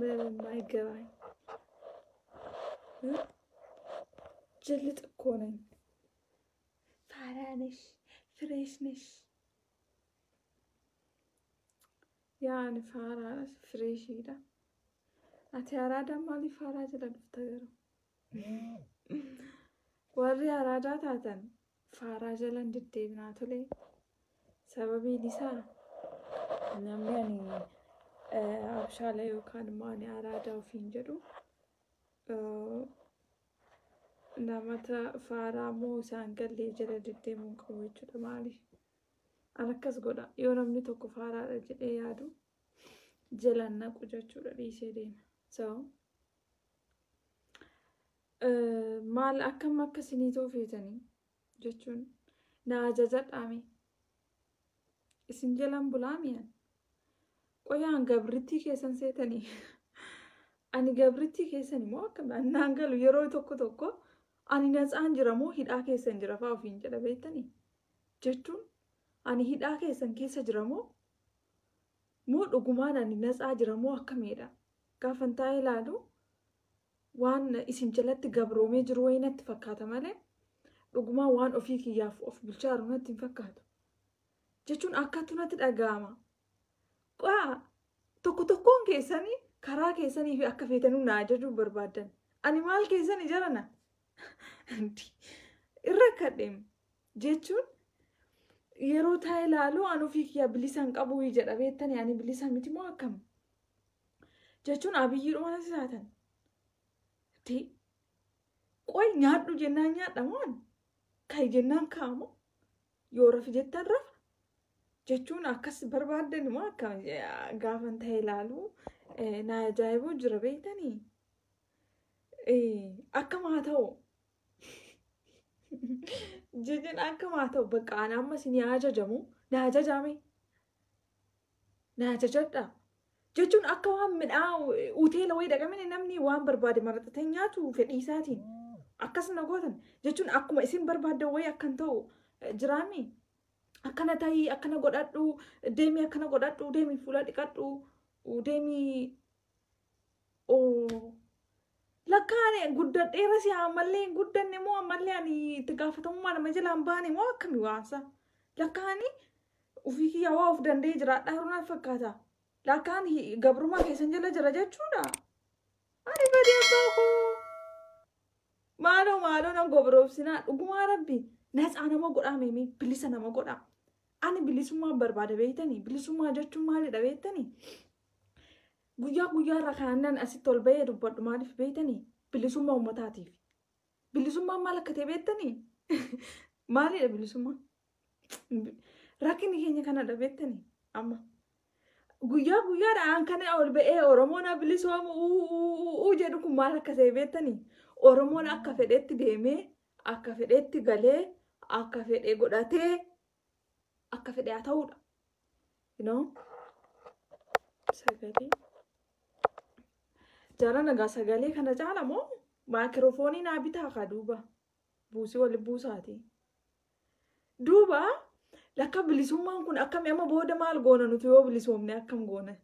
የማይገባኝ ጅልጥ እኮ ነኝ። ፋራ ነሽ፣ ፍሬሽ ነሽ። ያን ፋራ ነሽ ፍሬሽ ሄዳ አቲ አራዳ ማሊ ፋራ ጀለዱ ተገሩ ወሪ አራዳ ታተን ፋራ ጀለን ድዴብና ቶሌ ሰበቢ ዲሳ namni abshaalee yookaan maani aadaa ofiin jedhu namata faaraa moo isaan gallee jala deddeemuun qabu jechuudha. Maaliif an akkas godha yoo namni tokko faaraadha jedhee yaadu jalaan naqu jechuudha dhiisee deema. So maal akkam akkasinii toofeetanii jechuun na ajajadhaame isin jalaan bulaamiyaan qoyaan gabritti keessan seetanii ani gabritti keessan immoo akkam annaan galu yeroo tokko ani natsaan jira moo hidhaa keessan jira fa'aa ofiin jedha beektanii jechuun ani hidhaa keessan keessa jira moo dhugumaan ani natsaa jira moo akkamidha gaafan taa'ee ilaalu waan isin jalatti gabroomee jiru wayinatti fakkaata malee dhugumaan waan ofii kiyyaaf of bulchaaru natti hin fakkaatu jechuun akkatu natti dhaga'ama. tokkoon keessanii karaa keessanii fi akka feetanuu na ajajuu barbaadan ani maal keessanii jarana irra kadheem jechuun yeroo taa'ee ilaalu an ofii kiyya bilisan qabu jedha beektanii ani bilisa miti moo akkam jechuun abiyyiidhuma saatan qoy nyaadhu jennaan nyaadhamoon kai jennaan kaamo yoo rafi jettan rafa jechuun akkas barbaadan moo akkam gaafan ta'ee ilaalu na ajaa'ibu jira beektanii akkamaa ta'u jechuun akkamaa ta'u bakka ana ammas ni ajajamu na ajajame na ajajadha jechuun akka waan midhaa hoteela wayii dhaqamanii namni waan barbaade maratatee nyaatu fedhii isaatiin akkas na gootan jechuun akkuma isin barbaaddan wayii akkan ta'u jiraami. Akkana ta'ii akkana godhadhu deemii akkana godhadhu deemii fuula dhiqadhu deemii lakkaan guddadheera si ammallee guddanne moo ammallee ani itti gaafatamummaa nama jalaan baane moo akkami waasa lakkaan ofii kiyyaa waa of danda'ee jiraadha yeroo naaf fakkaata lakkaan gabrummaa keessan jala jira jechuudha. Ani badee abbaa koo maaloo nan gobroofsinaa dhugumaa rabbi natsaa nama godhaa meemii bilisa nama godhaa. Ani bilisummaa barbaada beektanii bilisummaa jechuun maalidha beektanii guyyaa irraa kanan asitti ol bahee dubbadhu maaliif beektanii bilisummaa uummataatiif bilisummaa maal akka ta'e beektanii maalidha bilisummaa rakkinni keenya kanadha beektanii amma guyyaadhaan kana ol bahee Oromoon bilisoomu jedhu kun maal akka ta'e beektanii Oromoon akka fedheetti deemee akka fedheetti galee akka fedhee godhatee akka fedhe haa ta'uudha. Sagalee jaalala nagaa sagalee kana caala moo maayikiroofoonii naa bitaa kaa duuba buusii wali buusaati. Duuba lakka bilisummaan kun akkami amma booda maal goona nuti yoo bilisoomne akkam goona.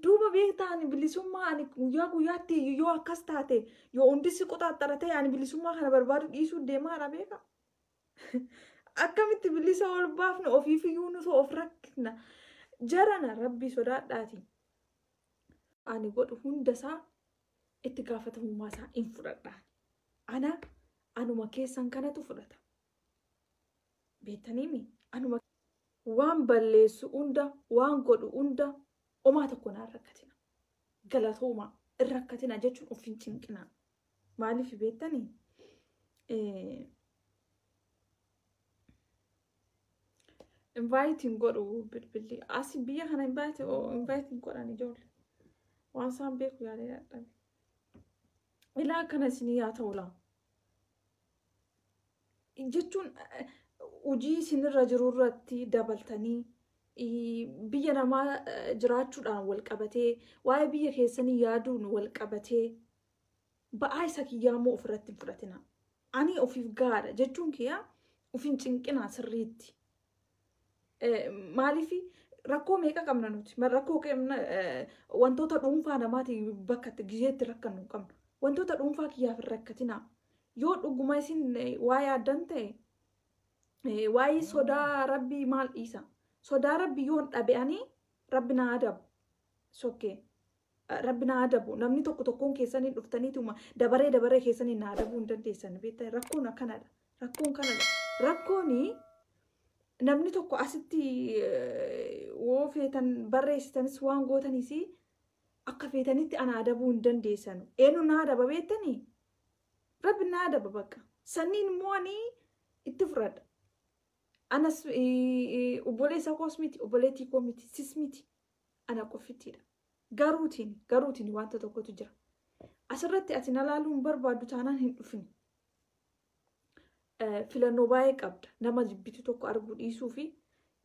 Duuba beektaa ani bilisummaa ani guyyaatti yoo akkas taate yoo hundi si qoxaaxarate ani bilisummaa kana barbaadu dhiisuu deemaadha beeka. Akkamitti bilisa ol baafna ofiif iyyuu nuti of rakkina jarana rabbii sodaadhaati. Ani godhu hundasaa itti gaafatamummaa isaa hin fudhadhaan. Anuma keessan kanatu fudhata. Beektaniimi anuma waan balleessu hunda waan godhu hunda homaa tokko naan rakkatina. Galatoomaa hin rakkatina jechuun of hin cinqina. Maaliif beektanii? Inviting godhu bilbilli asi biyya kana inviting godhan ijoollee waan isaan beeku yaalee dadhabe ilaa akkana isinii haa ta'u laa jechuun hojii isinirra jiru irratti dabaltanii biyya namaa jiraachuudhaan wal qabatee waa'ee biyya keessanii yaaduun wal qabatee ba'aa isa kiyyaa moo ofirratti hin fudhatina. Ani ofiif gaadha jechuun kiyyaa ofiin cinqinaa sirriitti. Maaliif rakkoo meeqa qabna nuti? Rakkoo qabna wantoota dhuunfaa namaati bakka itti gizeetti rakkannu hin qabnu. Wantoota dhuunfaa kiyyaaf hin rakkatinaa. Yoo dhuguma isin waa yaaddan ta'e waa'ee sodaa rabbii maal dhiisa? Sodaa rabbii yoo hin dhabe'anii rabbi na adabu. Sokkee. Rabbi na adabu. Namni tokko tokkoon keessanii dhuftaniituma dabaree keessanii na adabuu hin dandeessan. Beektaa rakkoon akkanadha. Rakkoon kanadha. Rakkooni namni tokko asitti woo feetan barreessitanis waan gootaniis akka feetanitti ana adabuu hin dandeessan. Eenyu na adaba beektanii? Rabbi na adaba bakka. Sanniin immoo ani itti fudhadha. Anas obboleessa koos miti, obboleettii koo miti, sis miti. Ana qofittiidha. Garuutiin wanta tokkotu jira. Asirratti ati na laaluun barbaadu taanaan hin dhufini. Filannoo baay'ee qabda. Nama jibbitu tokko arguu dhiisuu fi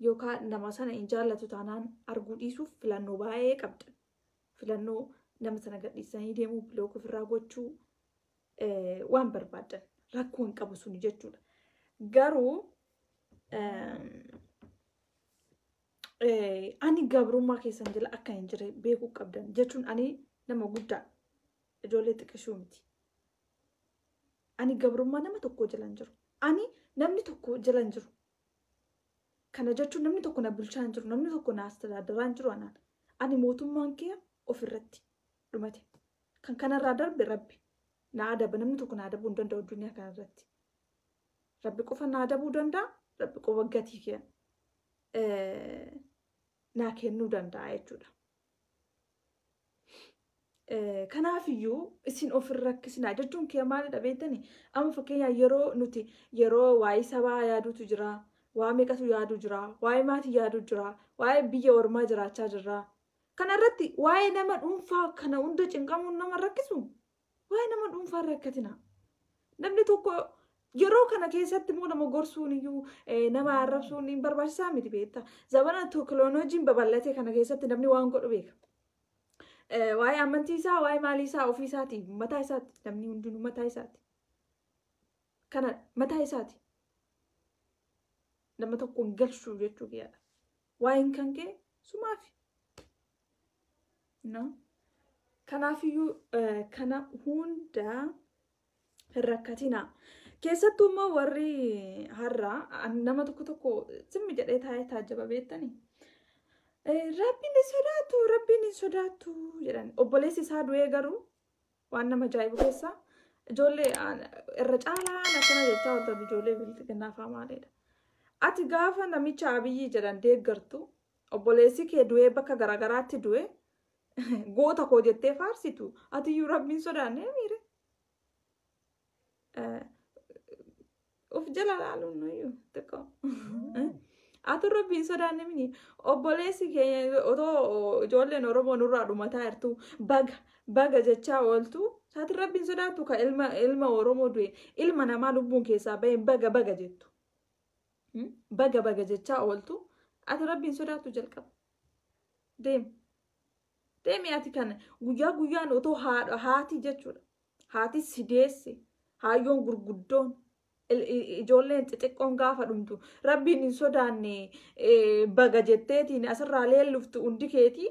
yookaan nama sana hin jaallatu taanaan arguu dhiisuuf filannoo baay'ee qabda. Filannoo nama sana gadhiisanii deemuu bilook ofirraa gochuu waan barbaadan rakkoo hin qabu suni jechuudha. Garuu ani gabrummaa keessan jala akka hin jirre beekuu qabdan jechuun ani nama guddaa ijoollee xiqqishuu miti. Ani gabrummaa nama tokko jala hin jiru. Ani namni tokko jala hin jiru. Kana jechuun namni tokko na bulchaa hin jiru. Namni tokko na astadaadaraa hin jiru anaan. Ani mootummaan kee ofirratti dhumate. Kan kanarraa darbe rabbi na adaba. Namni tokko na adabuu hin danda'u addunyaa kanarratti. Rabbi qofa na adabuu danda'a. Rabbi qofa gatii kee naa kennuu danda'a jechuudha. Kanaafiyyuu isin ofirra rakkisinaa jechuun kee maalidha beektanii? Amma fakkeenyaaf yeroo waa'ee sabaa yaaduutu jira, waa'ee meeqatu yaaduu jira, waa'ee maatii yaaduu jira, waa'ee biyya ormaa jiraachaa jirra. Kanarratti waa'ee nama dhuunfaa kana hunda cinqamuun nama rakkisu? Waa'ee nama dhuunfaa rakkatina. Namni tokko yeroo kana keessatti immoo nama gorsuun iyyuu nama arrabsuun hin barbaachisaa miti beektaa. Zabana teknooloojiin babal'ate kana keessatti namni waan godhu beeka. Waa'ee amantii isaa, waa'ee maalii isaa, ofii isaati, mataa isaati. Namni hundinuu mataa isaati. Kana mataa isaati. Nama tokko hin galchuu jechuu keeyyaadha. Waa'een kan kee sumaafi. Kanaafiyyuu kana hunda hin rakkatinaa. Keessattuu immoo warri har'aa nama tokko simmi jedhee taa'ee taajjaba beektanii. Rabbiin hin sodaatu jedhan. Obboleessi isaa du'ee garuu waan nama ajaa'ibu keessaa ijoollee irra caalaan akkana jechaa ooltan ijoollee biltiginnaa fa'aa maalidha. Ati gaafa namicha Abiyyi jedhan deeggartu obboleessi kee du'ee bakka garaagaraatti du'e goota koo jettee faarsitu. Ati iyyuu rabbiin sodaannee miire. Of jala laaluun nuyyuu xiqqoo. Ati rabbiin sodaanne mini obboleessi keenya otoo ijoolleen Oromoo nurraa dhumataa jirtu baga jechaa ooltu ati rabbiin sodaattu ka ilma Oromoo du'e ilma namaa lubbuun keessaa bahee baga jettu. Baga jechaa ooltu ati rabbiin sodaattu jalqaba. Deemi ati kana guyyaan otoo haati jechuudha. Haati si deesse haayyoon gurguddoon. Ijoolleen xixiqqoon gaafa dhumtu rabbiin hin sodaanne baga jetteetiin asirraa leelluftu hundi keetii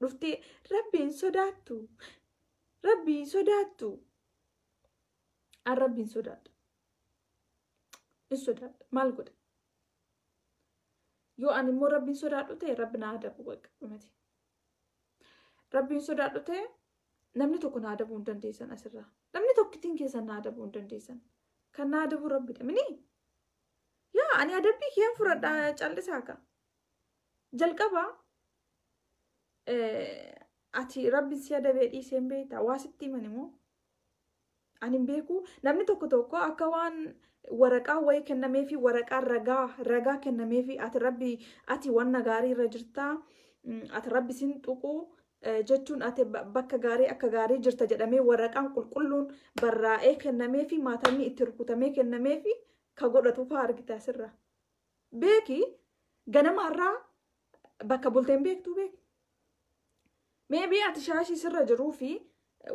dhuftee rabbiin sodaattu. An rabbiin sodaadha. Hin sodaadha. Maal godhe? Yoo ani immoo rabbiin sodaadhu ta'e rabbi na adabu bakka dhumate. Rabbiin sodaadhu ta'e namni tokko na adabuu hin dandeessan asirraa. Namni tokkittiin keessan na adabuu hin dandeessan. Kan na adabu rabbidha. Mini? Yaa ani adabbii keen fudhadhaa callisaa ka. Jalqaba ati rabbiin si adabee dhiisee hin beektaa. Waa sitti himan immoo. Ani hin beeku. Namni tokko akka waan waraqaa wayii kennamee fi waraqaan ragaa kennamee fi ati wanna gaarii irra jirtaa. Ati rabbi sin tuquu. Jechuun ati bakka gaarii akka gaarii jirta jedhamee waraqaan qulqulluun barraa'ee kennamee fi maatamni itti rukutamee kennamee fi ka godhatu fa'aa argita asirraa. Beeki ganamaarraa bakka bulteen beektuu beeki. Meebii ati shaashii sirra jiruu fi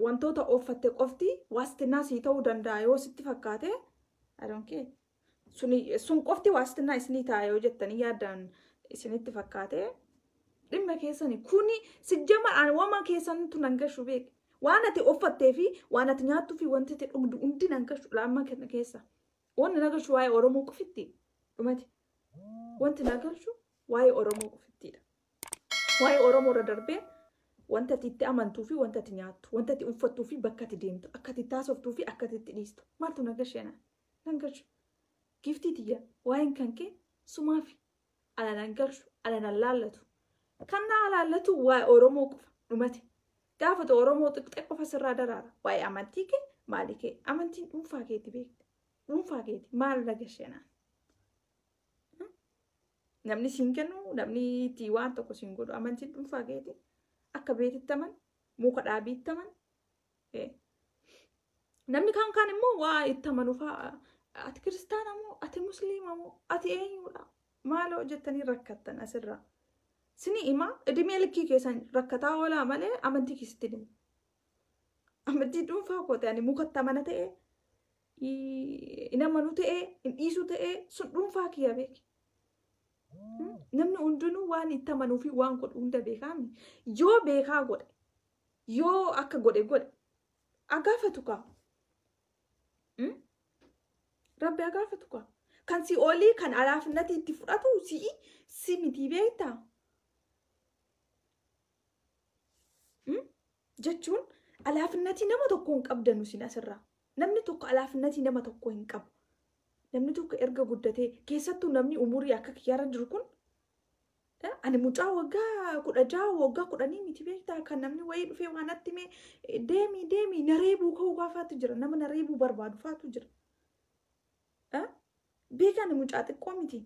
wantoota ooffatte qofti waastinaa sii ta'uu danda'a yoo sitti fakkaate. Sun qofti waastinaa isinii ta'a yoo jettanii yaadaan isinitti fakkaate. dhimma keessanii kuni sijjama wama keessanitu nan gashu beek waan ati uffattee fi waan ati nyaattuu fi wanti ati dhugdu hundi nan gashu lamma kana keessa wanti na gashu waa'ee Oromoo qofitti dhumati wanti na gashu waa'ee Oromoo qofittiidha waa'ee Oromoo irra darbee wanta ati itti amantuu fi wanta ati nyaattu wanta ati uffattuu fi bakka ati deemtu akka ati taasoftuu fi akka ati itti dhiistu maaltu na gasheena nan gashu giftii tiyya waa'een kan kee sumaafi ala nan gashu ala nan laallatu kan na laallatu waa'ee Oromoo qofa dhumati gaafata Oromoo xiqqee qofa sirraa daraara waa'ee amantii kee maali kee amantiin dhuunfaa keeti beekte dhuunfaa keeti maal na gasheena namni siin kennu namni itti waan tokko siin godhu amantiin dhuunfaa keeti akka beetittaman muka dhaabiittaman namni kan immoo waa ittaman ufaa ati kiristaana moo ati musliima moo ati eenyudha maaloo jettanii rakkattan asirraa sini ima idimee likkii keessan rakkataa oolaa malee amantii keessatti dhimu amantii dhuunfaa koote ani mukatti amana ta'e inamanu ta'e in dhiisu ta'e sun dhuunfaa kiyya beeki namni hundinuu waan itti amanuu fi waan godhu hunda beekaami yoo beekaa godhe yoo akka godhe agaafatu kaa rabbi agaafatu kaa kan si olii kan alaafinati itti fudhatu si miti beektaa jechuun alaafinati nama tokko hin qabdanu sin asirraa namni tokko alaafinati nama tokko hin qabu namni tokko erga guddatee keessattuu namni umurii akka kiyyaara jiru kun ani mucaa waggaa 16 waggaa 10 miti beektaa kan namni wayii dhufee waan atti mee deemi nareebuu ka'uu gaafaatu jira nama nareebuu barbaadu faatu jira beekan mucaa xiqqoo miti